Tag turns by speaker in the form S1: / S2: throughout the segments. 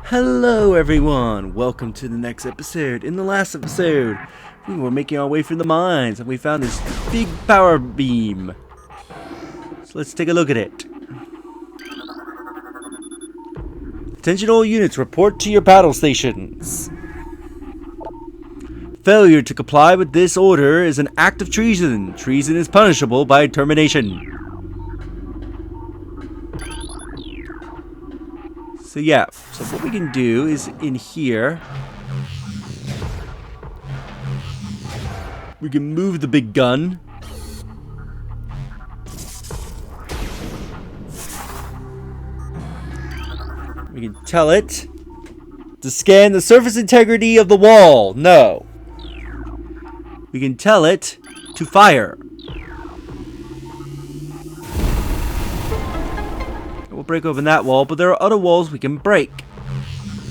S1: Hello everyone, welcome to the next episode. In the last episode, we were making our way through the mines and we found this big power beam. So let's take a look at it. Attention all units, report to your battle stations. Failure to comply with this order is an act of treason. Treason is punishable by termination. So yeah, so what we can do is in here, we can move the big gun. We can tell it to scan the surface integrity of the wall. No. We can tell it to fire. We'll break open that wall, but there are other walls we can break.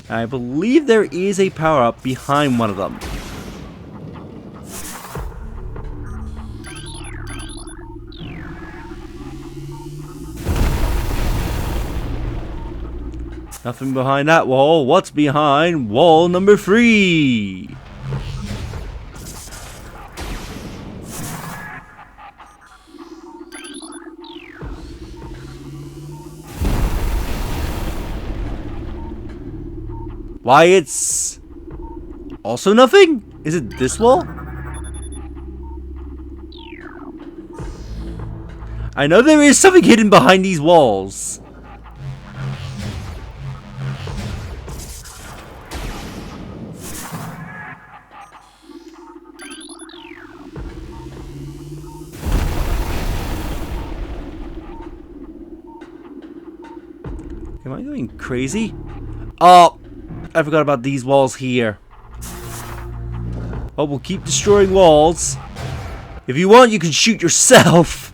S1: I believe there is a power-up behind one of them. Nothing behind that wall. What's behind wall number 3? Why, it's also nothing? Is it this wall? I know there is something hidden behind these walls. Am I going crazy? Oh, I forgot about these walls here. Oh, we'll keep destroying walls. If you want, you can shoot yourself.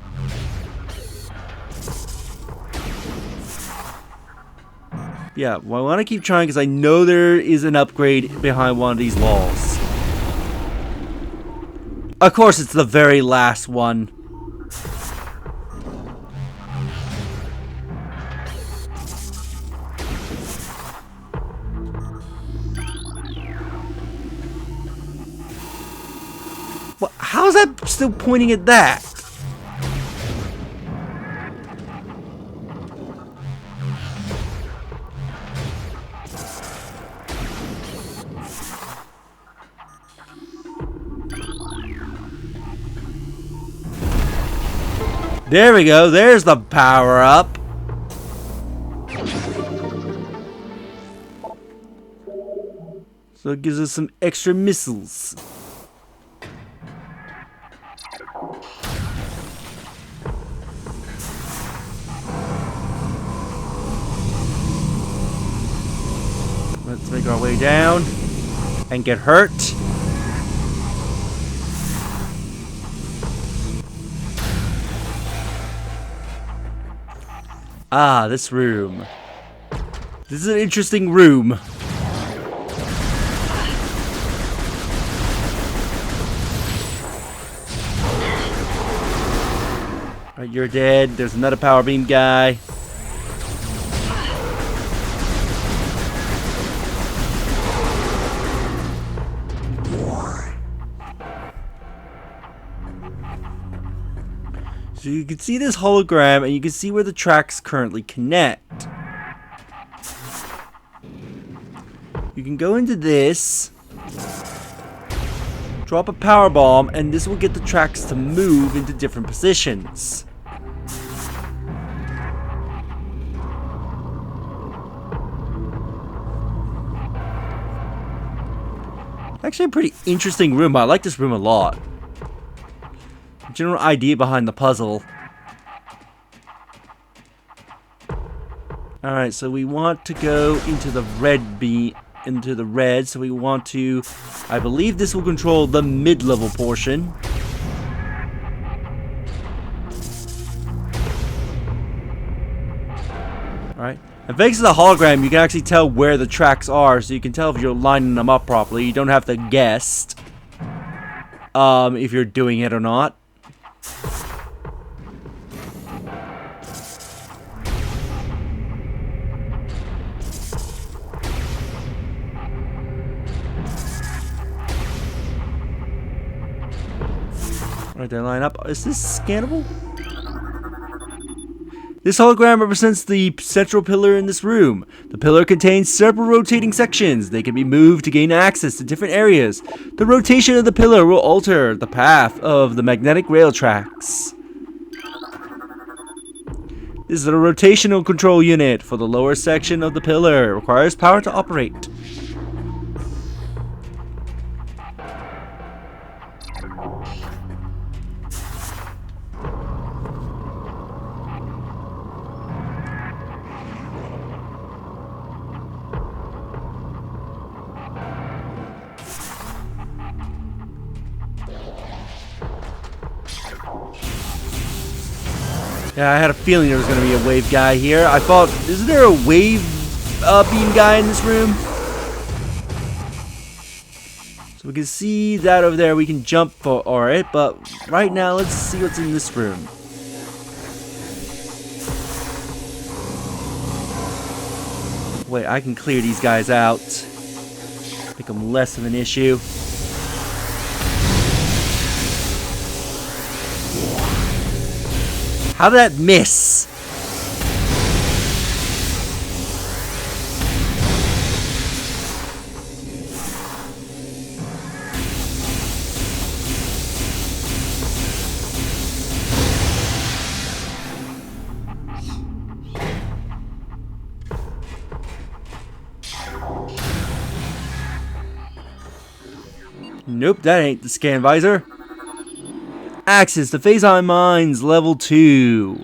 S1: Yeah, well, I want to keep trying because I know there is an upgrade behind one of these walls. Of course, it's the very last one. How is that still pointing at that? There we go. There's the power up. So it gives us some extra missiles. Let's make our way down and get hurt. Ah, this room. This is an interesting room. Alright, you're dead. There's another power beam guy. So you can see this hologram and you can see where the tracks currently connect. You can go into this, drop a power bomb, and this will get the tracks to move into different positions. Actually a pretty interesting room. I like this room a lot. General idea behind the puzzle. Alright, so we want to go into the red beam, into the red, so we want to, I believe this will control the mid-level portion. Alright, and thanks to the hologram, you can actually tell where the tracks are, so you can tell if you're lining them up properly. You don't have to guess if you're doing it or not. Right there, line up. Is this scannable? This hologram represents the central pillar in this room. The pillar contains several rotating sections. They can be moved to gain access to different areas. The rotation of the pillar will alter the path of the magnetic rail tracks. This is a rotational control unit for the lower section of the pillar. It requires power to operate. Yeah, I had a feeling there was going to be a wave guy here. I thought, isn't there a wave beam guy in this room? So we can see that over there. We can jump for it, but right now, let's see what's in this room. Wait, I can clear these guys out. Make them less of an issue. How did that miss? Nope, that ain't the scan visor. Access to Phazon Mines Level 2.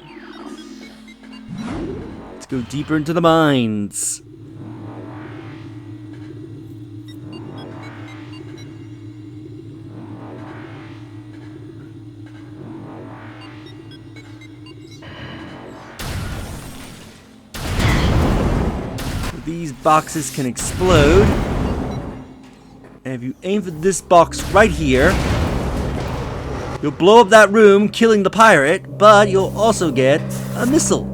S1: Let's go deeper into the mines. These boxes can explode. And if you aim for this box right here, you'll blow up that room, killing the pirate, but you'll also get a missile.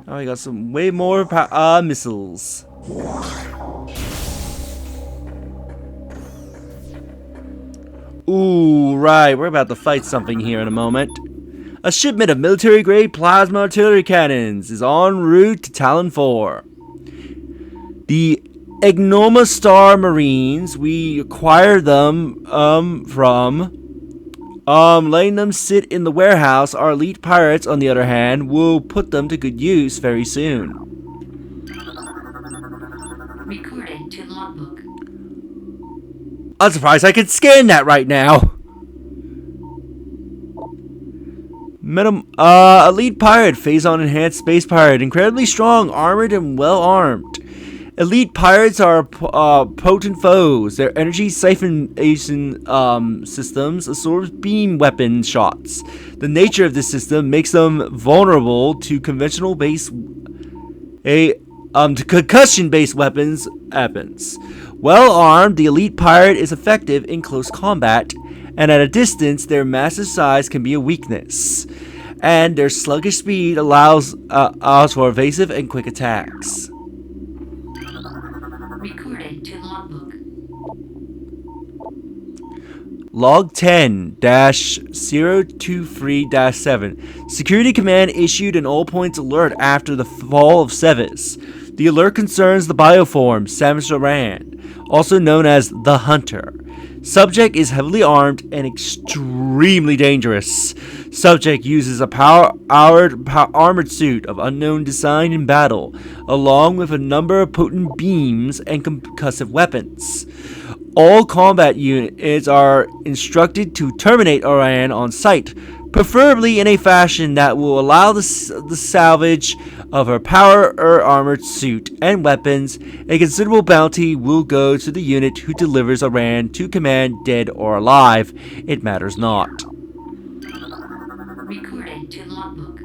S1: Oh, we got some way more missiles. Ooh, right, we're about to fight something here in a moment. A shipment of military-grade plasma artillery cannons is en route to Talon 4. The Ignoma Star Marines, we acquire them from letting them sit in the warehouse. Our elite pirates, on the other hand, will put them to good use very soon.
S2: Recorded to logbook.
S1: I'm surprised I can scan that right now. Elite pirate, Phazon enhanced space pirate, incredibly strong, armored, and well armed. Elite pirates are potent foes. Their energy siphonation systems absorbs beam weapon shots. The nature of this system makes them vulnerable to concussion-based weapons. Well armed, the elite pirate is effective in close combat, and at a distance, their massive size can be a weakness. And their sluggish speed allows for evasive and quick attacks.
S2: Recorded to logbook.
S1: Log 10-023-7. Security Command issued an all-points alert after the fall of Sevis. The alert concerns the bioform Samus Aran, also known as the Hunter. Subject is heavily armed and extremely dangerous. Subject uses a armored suit of unknown design in battle, along with a number of potent beams and concussive weapons. All combat units are instructed to terminate Aran on sight, preferably in a fashion that will allow the salvage of her armored suit and weapons. A considerable bounty will go to the unit who delivers Aran to command, dead or alive. It matters not.
S2: Recorded to logbook.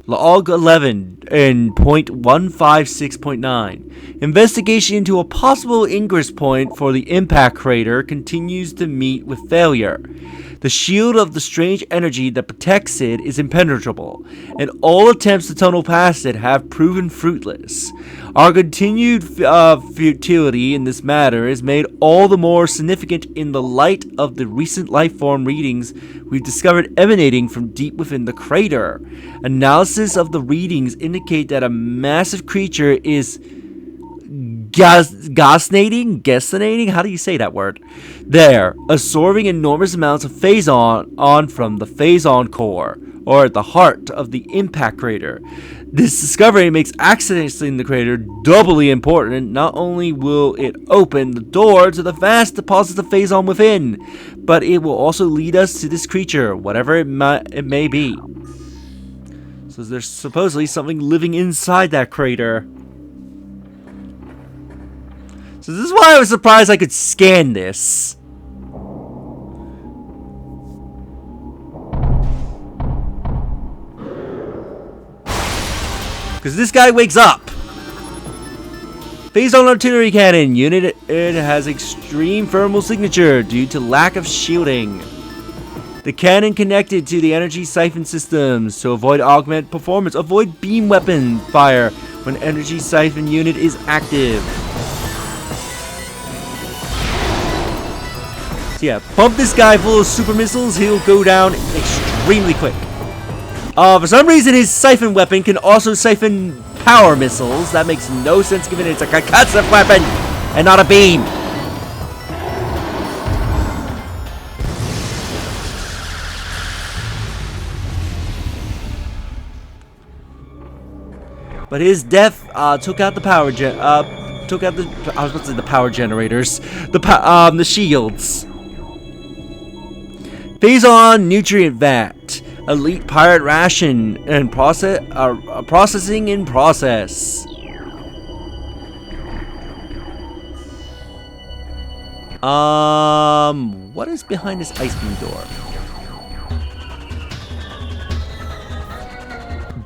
S1: Log 11 in .156.9. Investigation into a possible ingress point for the impact crater continues to meet with failure. The shield of the strange energy that protects it is impenetrable, and all attempts to tunnel past it have proven fruitless. Our continued futility in this matter is made all the more significant in the light of the recent lifeform readings we've discovered emanating from deep within the crater. Analysis of the readings indicate that a massive creature is gasnating? How do you say that word? There, absorbing enormous amounts of phazon from the phazon core, or at the heart of the impact crater. This discovery makes accessing the crater doubly important. Not only will it open the door to the vast deposits of phazon within, but it will also lead us to this creature, whatever it may be. So there's supposedly something living inside that crater. So this is why I was surprised I could scan this. Because this guy wakes up. Phazon artillery cannon unit. It has extreme thermal signature due to lack of shielding. The cannon connected to the energy siphon systems to avoid augment performance. Avoid beam weapon fire when energy siphon unit is active. So yeah, pump this guy full of super missiles, he'll go down extremely quick. For some reason, his siphon weapon can also siphon power missiles. That makes no sense given it's a concussive weapon and not a beam. But his death took out the power I was about to say the power generators, the shields. Phazon nutrient vat, elite pirate ration, and processing in process. What is behind this ice beam door?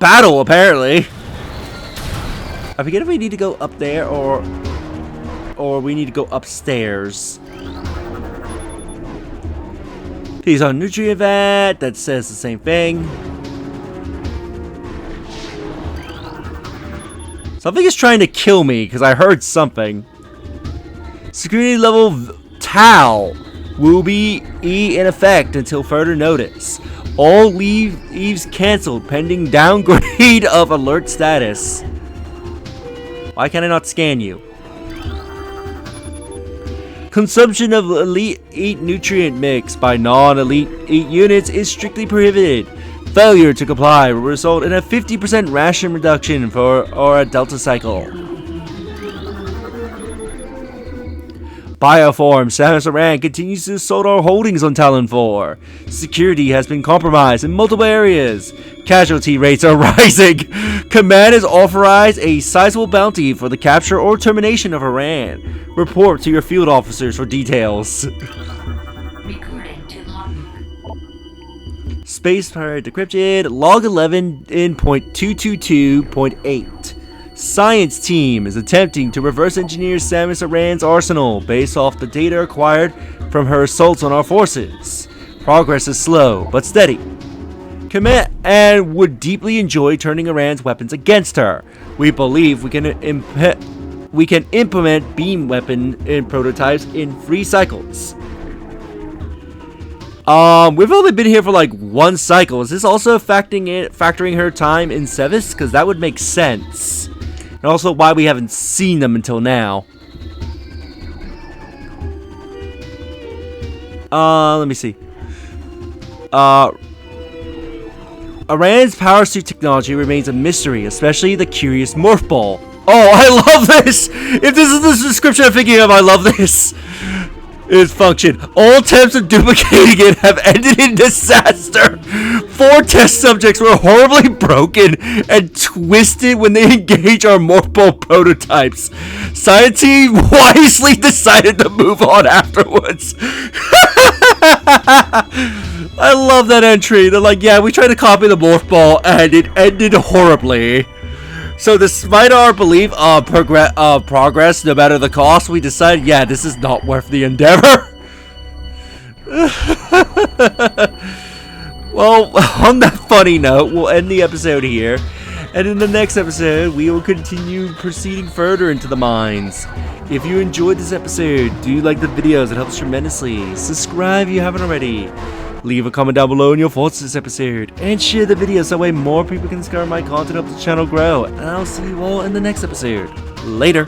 S1: Battle, apparently. I forget if we need to go up there or we need to go upstairs. Phazon nutrient vat, that says the same thing. Something is trying to kill me because I heard something. Security level Tau will be in effect until further notice. All leaves cancelled pending downgrade of alert status. Why can I not scan you? Consumption of elite nutrient mix by non-elite units is strictly prohibited. Failure to comply will result in a 50% ration reduction or a delta cycle. Bioform Samus Aran continues to assault our holdings on Talon 4. Security has been compromised in multiple areas. Casualty rates are rising. Command has authorized a sizable bounty for the capture or termination of Aran. Report to your field officers for details.
S2: Recording to logbook.
S1: Space Pirate Decrypted, log 11 in .222.8. Science team is attempting to reverse engineer Samus Aran's arsenal based off the data acquired from her assaults on our forces. Progress is slow, but steady. Command and would deeply enjoy turning Aran's weapons against her. We believe we can implement beam weapon in prototypes in 3 cycles. We've only been here for like 1 cycle. Is this also factoring her time in Sevis? Because that would make sense. And also why we haven't seen them until now. Let me see. Aran's power suit technology remains a mystery, especially the curious morph ball. Oh, I love this! If this is the description I'm thinking of, I love this. Its function. All attempts of duplicating it have ended in disaster. 4 test subjects were horribly broken and twisted when they engaged our morph ball prototypes. Science team wisely decided to move on afterwards. I love that entry. They're like, yeah, we tried to copy the morph ball and it ended horribly. So despite our belief of progress, no matter the cost, we decided, yeah, this is not worth the endeavor. Well, on that funny note, we'll end the episode here. And in the next episode, we will continue proceeding further into the mines. If you enjoyed this episode, do like the videos, it helps tremendously. Subscribe if you haven't already. Leave a comment down below on your thoughts on this episode. And share the video so that way more people can discover my content, help the channel grow. And I'll see you all in the next episode. Later.